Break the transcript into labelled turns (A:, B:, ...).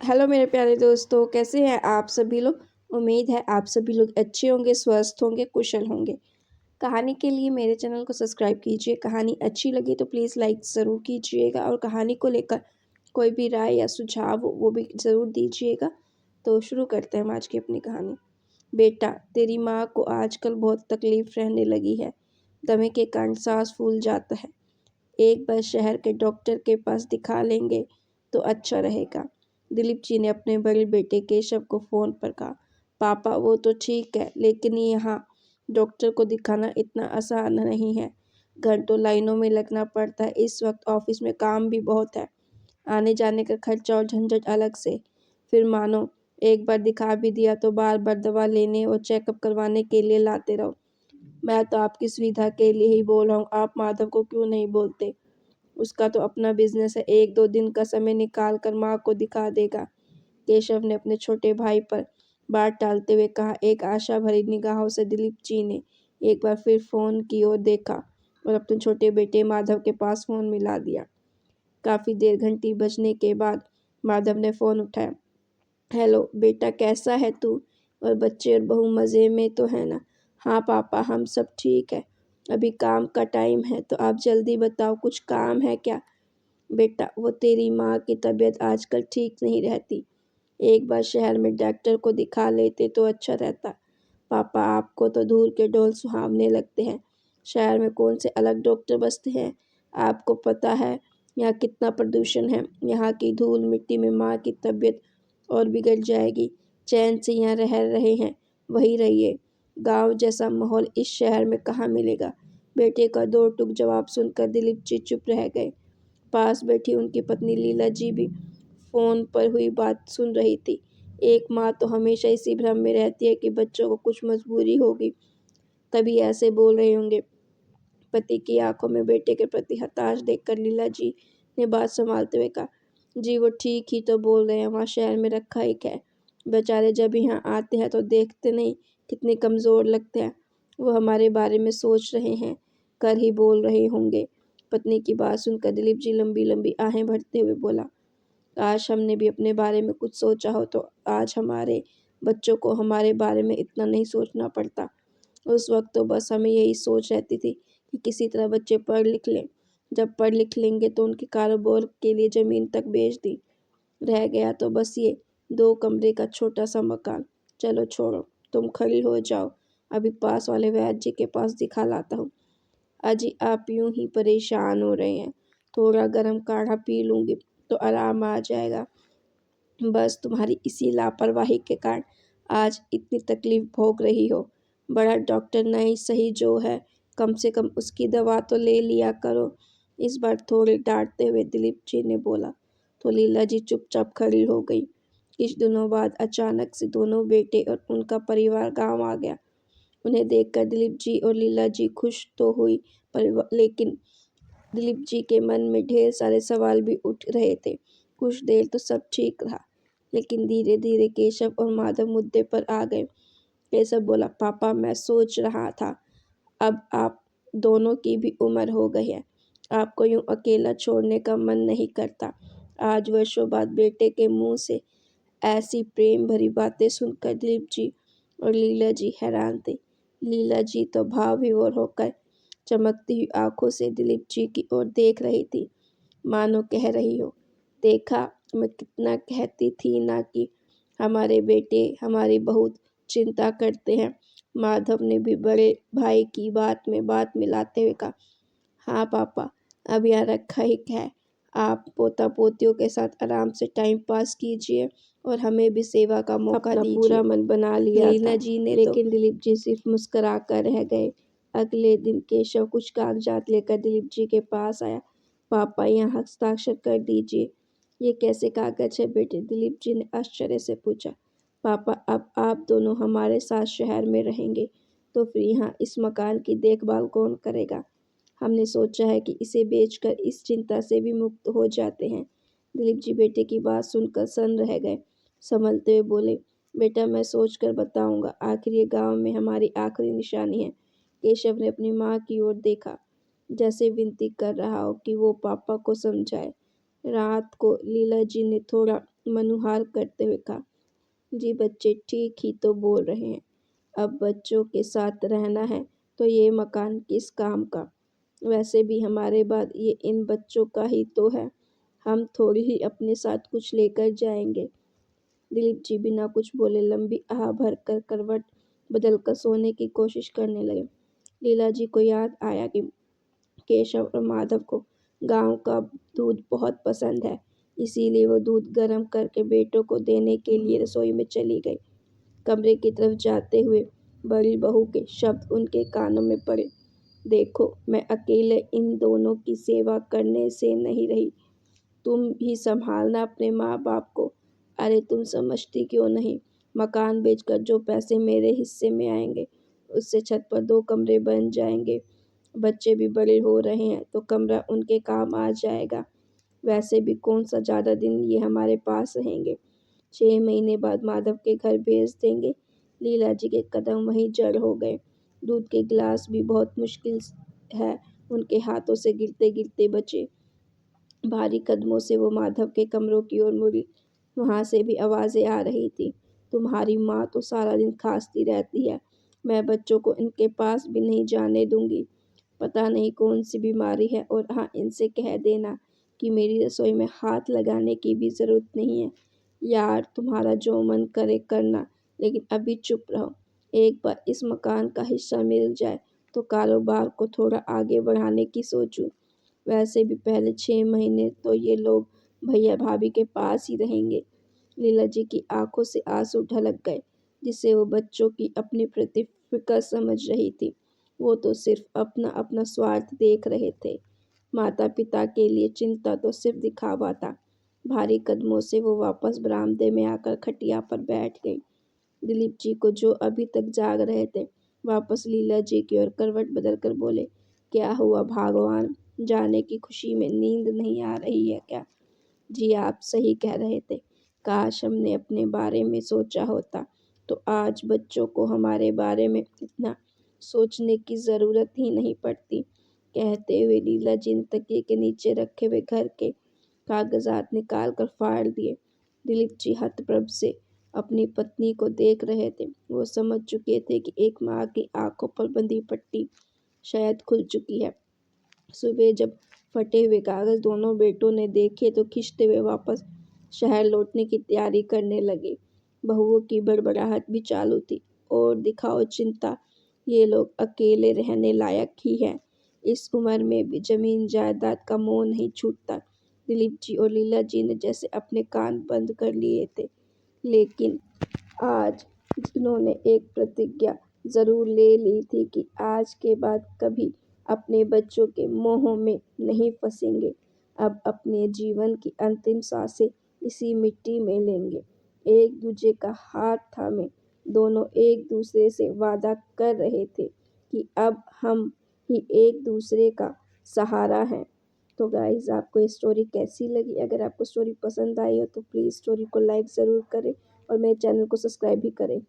A: Hello मेरे प्यारे दोस्तों, कैसे हैं आप सभी लोग। उम्मीद है आप सभी लोग अच्छे होंगे, स्वस्थ होंगे, कुशल होंगे। कहानी के लिए मेरे चैनल को सब्सक्राइब कीजिए। कहानी अच्छी लगी तो प्लीज़ लाइक ज़रूर कीजिएगा और कहानी को लेकर कोई भी राय या सुझाव हो वो भी ज़रूर दीजिएगा। तो शुरू करते हैं हम आज की अपनी कहानी। बेटा, तेरी माँ को आजकल बहुत तकलीफ रहने लगी है। दमे के कारण सांस फूल जाता है। एक बार शहर के डॉक्टर के पास दिखा लेंगे तो अच्छा रहेगा। दिलीप जी ने अपने बड़े बेटे केशव को फ़ोन पर कहा। पापा, वो तो ठीक है, लेकिन यहाँ डॉक्टर को दिखाना इतना आसान नहीं है। घंटों लाइनों में लगना पड़ता है। इस वक्त ऑफिस में काम भी बहुत है। आने जाने का खर्चा और झंझट अलग से। फिर मानो एक बार दिखा भी दिया तो बार बार दवा लेने और चेकअप करवाने के लिए लाते रहो। मैं तो आपकी सुविधा के लिए ही बोल रहा हूँ, आप माधव को क्यों नहीं बोलते। उसका तो अपना बिजनेस है, एक दो दिन का समय निकाल कर माँ को दिखा देगा। केशव ने अपने छोटे भाई पर बात टालते हुए कहा। एक आशा भरी निगाहों से दिलीप जी ने एक बार फिर फोन की ओर देखा और अपने छोटे बेटे माधव के पास फोन मिला दिया। काफी देर घंटी बजने के बाद माधव ने फोन उठाया। हेलो बेटा, कैसा है तू और बच्चे और बहू मज़े में तो है ना। हाँ पापा, हम सब ठीक है। अभी काम का टाइम है तो आप जल्दी बताओ, कुछ काम है क्या। बेटा, वो तेरी माँ की तबीयत आजकल ठीक नहीं रहती। एक बार शहर में डॉक्टर को दिखा लेते तो अच्छा रहता। पापा, आपको तो दूर के ढोल सुहावने लगते हैं। शहर में कौन से अलग डॉक्टर बसते हैं। आपको पता है यहाँ कितना प्रदूषण है। यहाँ की धूल मिट्टी में माँ की तबीयत और बिगड़ जाएगी। चैन से यहाँ रह रहे हैं, वही रहिए। गांव जैसा माहौल इस शहर में कहाँ मिलेगा। बेटे का दो टूक जवाब सुनकर दिलीप जी चुप रह गए। पास बैठी उनकी पत्नी लीला जी भी फोन पर हुई बात सुन रही थी। एक माँ तो हमेशा इसी भ्रम में रहती है कि बच्चों को कुछ मजबूरी होगी, तभी ऐसे बोल रहे होंगे। पति की आंखों में बेटे के प्रति हताश देखकर लीला जी ने बात संभालते हुए कहा। जी, वो ठीक ही तो बोल रहे हैं, वहाँ शहर में रखा एक है। बेचारे जब यहाँ आते हैं तो देखते नहीं कितने कमज़ोर लगते हैं। वो हमारे बारे में सोच रहे हैं, कर ही बोल रहे होंगे। पत्नी की बात सुनकर दिलीप जी लंबी लंबी आहें भरते हुए बोला। काश हमने भी अपने बारे में कुछ सोचा हो तो आज हमारे बच्चों को हमारे बारे में इतना नहीं सोचना पड़ता। उस वक्त तो बस हमें यही सोच रहती थी कि किसी तरह बच्चे पढ़ लिख लें। जब पढ़ लिख लेंगे तो उनके कारोबार के लिए ज़मीन तक बेच दी। रह गया तो बस ये 2 कमरे का छोटा सा मकान। चलो छोड़ो, तुम खड़ी हो जाओ, अभी पास वाले वैद्य जी के पास दिखा लाता हूँ। अजी, आप यूं ही परेशान हो रहे हैं, थोड़ा गर्म काढ़ा पी लूँगी तो आराम आ जाएगा। बस तुम्हारी इसी लापरवाही के कारण आज इतनी तकलीफ भोग रही हो। बड़ा डॉक्टर नहीं सही जो है, कम से कम उसकी दवा तो ले लिया करो। इस बार थोड़े डांटते हुए दिलीप जी ने बोला तो लीला जी चुपचाप खड़ी हो गई। कुछ दिनों बाद अचानक से दोनों बेटे और उनका परिवार गांव आ गया। उन्हें देखकर दिलीप जी और लीला जी खुश तो हुई, पर लेकिन दिलीप जी के मन में ढेर सारे सवाल भी उठ रहे थे। कुछ देर तो सब ठीक रहा, लेकिन धीरे धीरे केशव और माधव मुद्दे पर आ गए। केशव बोला, पापा मैं सोच रहा था, अब आप दोनों की भी उम्र हो गई है, आपको यूं अकेला छोड़ने का मन नहीं करता। आज वर्षों बाद बेटे के मुंह से ऐसी प्रेम भरी बातें सुनकर दिलीप जी और लीला जी हैरान थे। लीला जी तो भाव विभोर होकर चमकती हुई आंखों से दिलीप जी की ओर देख रही थी, मानो कह रही हो, देखा, मैं कितना कहती थी ना कि हमारे बेटे हमारी बहुत चिंता करते हैं। माधव ने भी बड़े भाई की बात में बात मिलाते हुए कहा। हाँ पापा, अब यहाँ रखा ही है, आप पोता पोतियों के साथ आराम से टाइम पास कीजिए और हमें भी सेवा का मौका दीजिए। पूरा मन बना लिया लीला था, जी ने लेकिन दिलीप जी सिर्फ मुस्कुरा कर रह गए। अगले दिन केशव कुछ कागजात लेकर दिलीप जी के पास आया। पापा, यहाँ हस्ताक्षर कर दीजिए। ये कैसे कागज है बेटे, दिलीप जी ने आश्चर्य से पूछा। पापा, अब आप दोनों हमारे साथ शहर में रहेंगे तो फिर यहाँ इस मकान की देखभाल कौन करेगा। हमने सोचा है कि इसे बेचकर इस चिंता से भी मुक्त हो जाते हैं। दिलीप जी बेटे की बात सुनकर सन्न रह गए। संभलते हुए बोले, बेटा मैं सोच कर बताऊंगा, आखिर ये गांव में हमारी आखिरी निशानी है। केशव ने अपनी माँ की ओर देखा, जैसे विनती कर रहा हो कि वो पापा को समझाए। रात को लीला जी ने थोड़ा मनुहार करते हुए कहा, जी बच्चे ठीक ही तो बोल रहे हैं। अब बच्चों के साथ रहना है तो ये मकान किस काम का। वैसे भी हमारे बाद ये इन बच्चों का ही तो है। हम थोड़ी ही अपने साथ कुछ लेकर जाएंगे। दिलीप जी बिना कुछ बोले लंबी आह भरकर करवट बदलकर सोने की कोशिश करने लगे। लीला जी को याद आया कि केशव और माधव को गांव का दूध बहुत पसंद है, इसीलिए वो दूध गर्म करके बेटों को देने के लिए रसोई में चली गई। कमरे की तरफ जाते हुए बड़ी बहू के शब्द उनके कानों में पड़े, देखो मैं अकेले इन दोनों की सेवा करने से नहीं रही, तुम ही संभालना अपने माँ बाप को। अरे तुम समझती क्यों नहीं, मकान बेचकर जो पैसे मेरे हिस्से में आएंगे उससे छत पर 2 कमरे बन जाएंगे। बच्चे भी बड़े हो रहे हैं तो कमरा उनके काम आ जाएगा। वैसे भी कौन सा ज़्यादा दिन ये हमारे पास रहेंगे। 6 महीने बाद माधव के घर भेज देंगे। लीला जी के कदम वहीं जड़ हो गए। दूध के गिलास भी बहुत मुश्किल है उनके हाथों से गिरते गिरते बचे। भारी कदमों से वो माधव के कमरों की ओर मुड़ी। वहां से भी आवाजें आ रही थी, तुम्हारी माँ तो सारा दिन खांसती रहती है, मैं बच्चों को इनके पास भी नहीं जाने दूंगी। पता नहीं कौन सी बीमारी है, और हाँ इनसे कह देना कि मेरी रसोई में हाथ लगाने की भी जरूरत नहीं है। यार तुम्हारा जो मन करे करना, लेकिन अभी चुप रहो। एक बार इस मकान का हिस्सा मिल जाए तो कारोबार को थोड़ा आगे बढ़ाने की सोचूं। वैसे भी पहले 6 महीने तो ये लोग भैया भाभी के पास ही रहेंगे। लीला जी की आंखों से आंसू ढलक गए, जिसे वो बच्चों की अपनी प्रति फिक्र समझ रही थी। वो तो सिर्फ अपना अपना स्वार्थ देख रहे थे। माता पिता के लिए चिंता तो सिर्फ दिखावा था। भारी कदमों से वो वापस बरामदे में आकर खटिया पर बैठ गई। दिलीप जी को जो अभी तक जाग रहे थे वापस लीला जी की ओर करवट बदलकर बोले, क्या हुआ भगवान, जाने की खुशी में नींद नहीं आ रही है क्या। जी आप सही कह रहे थे, काश हमने अपने बारे में सोचा होता तो आज बच्चों को हमारे बारे में इतना सोचने की ज़रूरत ही नहीं पड़ती। कहते हुए लीला जी ने तकिए के नीचे रखे हुए घर के कागजात निकाल कर फाड़ दिए। दिलीप जी हतप्रभ से अपनी पत्नी को देख रहे थे। वो समझ चुके थे कि एक माँ की आंखों पर बंधी पट्टी शायद खुल चुकी है। सुबह जब फटे हुए कागज दोनों बेटों ने देखे तो खींचते हुए वापस शहर लौटने की तैयारी करने लगे। बहुओं की बड़बड़ाहट भी चालू थी, और दिखाओ चिंता, ये लोग अकेले रहने लायक ही हैं। इस उम्र में भी जमीन जायदाद का मोह नहीं छूटता। दिलीप जी और लीला जी ने जैसे अपने कान बंद कर लिए थे, लेकिन आज जिन्होंने एक प्रतिज्ञा जरूर ले ली थी कि आज के बाद कभी अपने बच्चों के मोह में नहीं फंसेंगे। अब अपने जीवन की अंतिम सांसें इसी मिट्टी में लेंगे। एक दूजे का हाथ थामे दोनों एक दूसरे से वादा कर रहे थे कि अब हम ही एक दूसरे का सहारा हैं। तो गाइज आपको ये स्टोरी कैसी लगी। अगर आपको स्टोरी पसंद आई हो तो प्लीज़ स्टोरी को लाइक ज़रूर करें और मेरे चैनल को सब्सक्राइब भी करें।